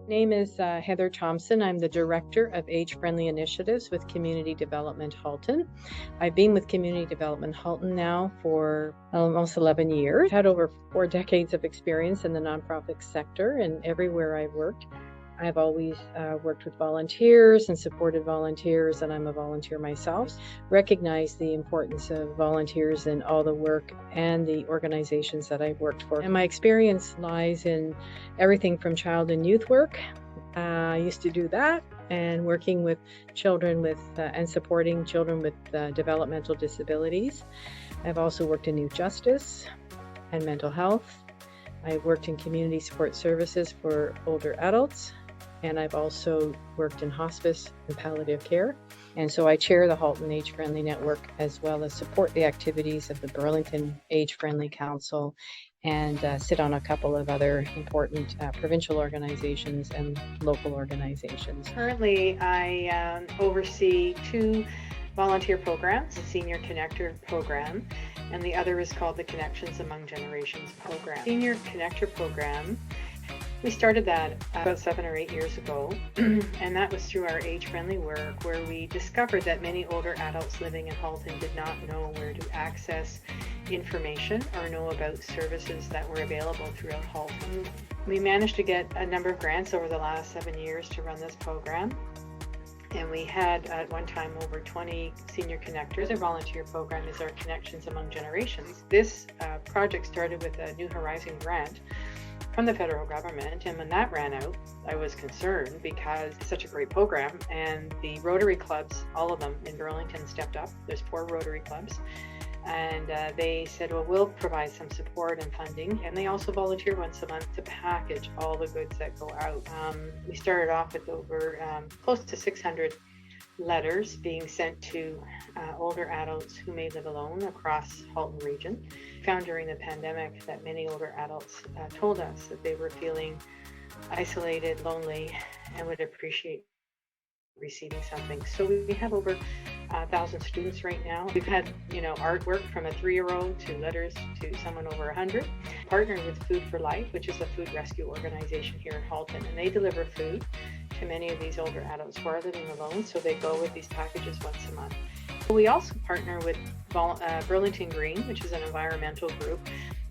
Name is Heather Thompson. I'm the Director of Age-Friendly Initiatives with Community Development Halton. I've been with Community Development Halton now for almost 11 years. I've had over 4 decades of experience in the nonprofit sector, and everywhere I've worked, I've always worked with volunteers and supported volunteers, and I'm a volunteer myself. Recognize the importance of volunteers in all the work and the organizations that I've worked for. And my experience lies in everything from child and youth work. I used to do that, and working with children with and supporting children with developmental disabilities. I've also worked in youth justice and mental health. I've worked in community support services for older adults, and I've also worked in hospice and palliative care. And so I chair the Halton Age Friendly Network, as well as support the activities of the Burlington Age Friendly Council, and sit on a couple of other important provincial organizations and local organizations. Currently, I oversee 2 volunteer programs, the Senior Connector program, and the other is called the Connections Among Generations program. Senior Connector program, we started that about 7 or 8 years ago, and that was through our age-friendly work, where we discovered that many older adults living in Halton did not know where to access information or know about services that were available throughout Halton. We managed to get a number of grants over the last 7 years to run this program. And we had at one time over 20 senior connectors. Our volunteer program is our Connections Among Generations. This project started with a New Horizon grant from the federal government, and when that ran out, I was concerned because it's such a great program, and the Rotary clubs, all of them in Burlington, stepped up. There's 4 Rotary clubs, and they said, well, we'll provide some support and funding, and they also volunteer once a month to package all the goods that go out. We started off with over close to 600 letters being sent to older adults who may live alone across Halton region. Found during the pandemic that many older adults told us that they were feeling isolated, lonely, and would appreciate receiving something. So we have over 1,000 students right now. We've had, artwork from a 3-year-old to letters to someone over 100. Partnered with Food for Life, which is a food rescue organization here in Halton, and they deliver food to many of these older adults who are living alone, so they go with these packages once a month. We also partner with Burlington Green, which is an environmental group,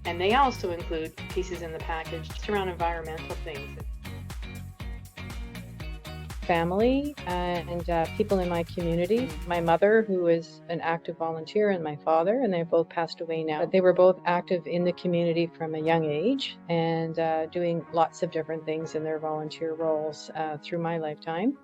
and they also include pieces in the package just around environmental things. Family and people in my community. My mother, who is an active volunteer, and my father, and they both passed away now. But they were both active in the community from a young age, and doing lots of different things in their volunteer roles through my lifetime.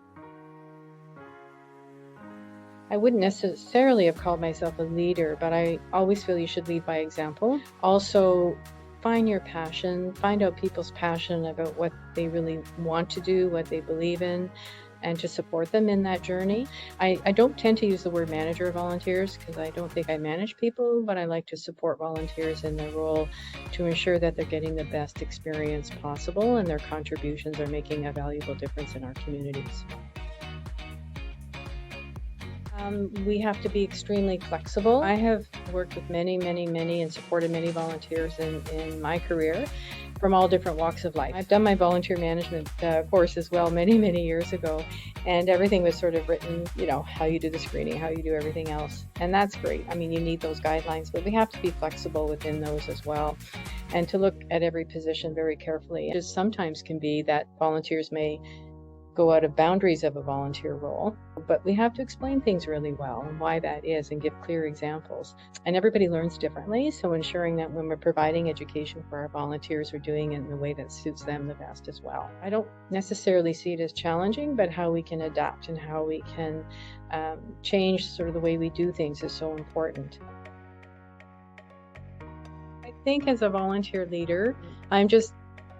I wouldn't necessarily have called myself a leader, but I always feel you should lead by example. Also, find your passion, find out people's passion about what they really want to do, what they believe in, and to support them in that journey. I don't tend to use the word manager of volunteers because I don't think I manage people, but I like to support volunteers in their role to ensure that they're getting the best experience possible and their contributions are making a valuable difference in our communities. We have to be extremely flexible. I have worked with many, and supported many volunteers in my career from all different walks of life. I've done my volunteer management course as well many years ago, and everything was sort of written, how you do the screening, how you do everything else. And that's great. I mean, you need those guidelines, but we have to be flexible within those as well, and to look at every position very carefully. It just sometimes can be that volunteers may go out of boundaries of a volunteer role, but we have to explain things really well and why that is and give clear examples. And everybody learns differently, so ensuring that when we're providing education for our volunteers, we're doing it in a way that suits them the best as well. I don't necessarily see it as challenging, but how we can adapt and how we can change sort of the way we do things is so important. I think as a volunteer leader, I'm just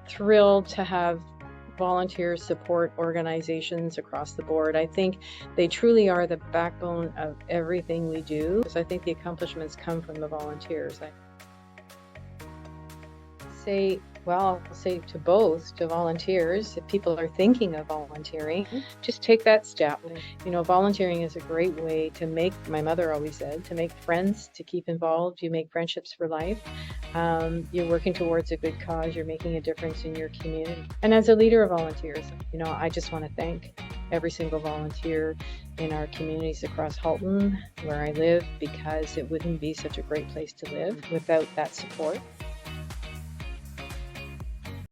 thrilled to have volunteer support organizations across the board. I think they truly are the backbone of everything we do, because I think the accomplishments come from the volunteers. I say Well, I'll say to both, to volunteers, if people are thinking of volunteering, just take that step. Volunteering is a great way to make, my mother always said, to make friends, to keep involved. You make friendships for life. You're working towards a good cause. You're making a difference in your community. And as a leader of volunteers, I just want to thank every single volunteer in our communities across Halton, where I live, because it wouldn't be such a great place to live without that support.